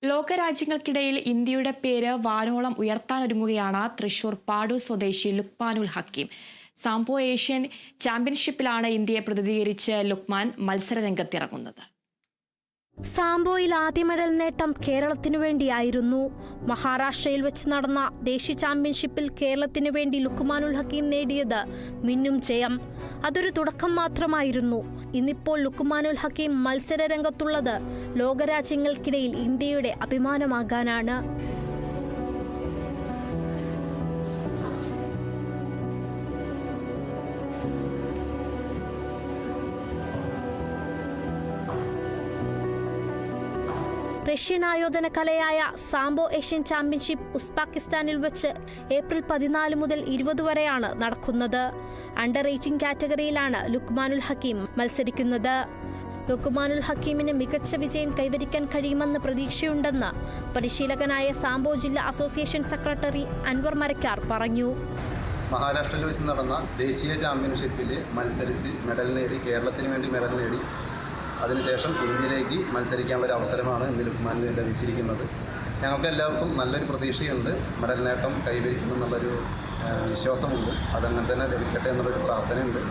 ലോകരാജ്യങ്ങൾക്കിടയിൽ ഇന്ത്യയുടെ പേര് വാനോളം ഉയർത്താനൊരുങ്ങുകയാണ് തൃശൂർ പാടൂർ സ്വദേശി ലുക്മാനുൽ ഹക്കീം. സാംബോ ഏഷ്യൻ ചാമ്പ്യൻഷിപ്പിലാണ് ഇന്ത്യയെ പ്രതിനിധീകരിച്ച് ലുക്മാൻ മത്സരരംഗത്തിറങ്ങുന്നത്. സാംബോയിൽ ആദ്യ മെഡൽ നേട്ടം കേരളത്തിനു വേണ്ടിയായിരുന്നു. മഹാരാഷ്ട്രയിൽ വെച്ച് നടന്ന ദേശീയ ചാമ്പ്യൻഷിപ്പിൽ കേരളത്തിനു വേണ്ടി ലുക്മാനുൽ ഹക്കീം നേടിയത് മിന്നും ജയം. അതൊരു തുടക്കം മാത്രമായിരുന്നു. ഇന്നിപ്പോൾ ലുക്മാനുൽ ഹക്കീം മത്സര രംഗത്തുള്ളത് ലോകരാജ്യങ്ങൾക്കിടയിൽ ഇന്ത്യയുടെ അഭിമാനമാകാനാണ്. റഷ്യൻ ആയോധന കലയായ സാംബോ ഏഷ്യൻ ചാമ്പ്യൻഷിപ്പ് ഉസ്ബെക്കിസ്ഥാനിൽ വെച്ച് ഏപ്രിൽ 14 മുതൽ 20 വരെയാണ് നടക്കുന്നത്. അണ്ടർ 18 കാറ്റഗറിയിലാണ് ലുക്മാനുൽ ഹക്കീം മത്സരിക്കുന്നത്. ലുക്മാനുൽ ഹക്കീമിന് മികച്ച വിജയം കൈവരിക്കാൻ കഴിയുമെന്ന് പ്രതീക്ഷയുണ്ടെന്ന് പരിശീലകനായ സാംബോ ജില്ലാ അസോസിയേഷൻ സെക്രട്ടറി അൻവർ മരക്കാർ പറഞ്ഞു. മഹാരാഷ്ട്രയിൽ വെച്ച് നടന്ന ദേശീയ ചാമ്പ്യൻഷിപ്പിൽ മത്സരിച്ച് മെഡൽ നേടി, കേരളത്തിന് വേണ്ടി മെഡൽ നേടി. അതിനുശേഷം ഇന്ത്യയിലേക്ക് മത്സരിക്കാനുള്ള ഒരു അവസരമാണ് ഇന്ന് ലുക്മാനിന് ലഭിച്ചിരിക്കുന്നത്. ഞങ്ങൾക്ക് എല്ലാവർക്കും നല്ലൊരു പ്രതീക്ഷയുണ്ട്. മെഡൽ നേട്ടം കൈവരിക്കുമെന്നുള്ളൊരു വിശ്വാസമുണ്ട്. അതങ്ങനെ തന്നെ ലഭിക്കട്ടെ എന്നുള്ളൊരു പ്രാർത്ഥനയുണ്ട്.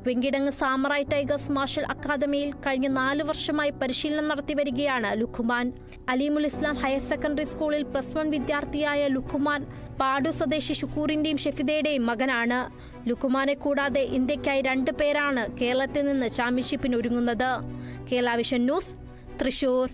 വെങ്കിടങ്ങ് സാമറായി ടൈഗേഴ്സ് മാർഷൽ അക്കാദമിയിൽ കഴിഞ്ഞ 4 വർഷമായി പരിശീലനം നടത്തി വരികയാണ് ലുക്മാൻ. അലീമുൽ ഇസ്ലാം ഹയർ സെക്കൻഡറി സ്കൂളിൽ +1 വിദ്യാർത്ഥിയായ ലുക്മാൻ പാടൂർ സ്വദേശി ഷുക്കൂറിന്റെയും ഷെഫിദയുടെയും മകനാണ്. ലുക്മാനെ കൂടാതെ ഇന്ത്യക്കായി 2 പേരാണ് കേരളത്തിൽ നിന്ന് ചാമ്പ്യൻഷിപ്പിന് ഒരുങ്ങുന്നത്. Kerala vision news, Thrissur.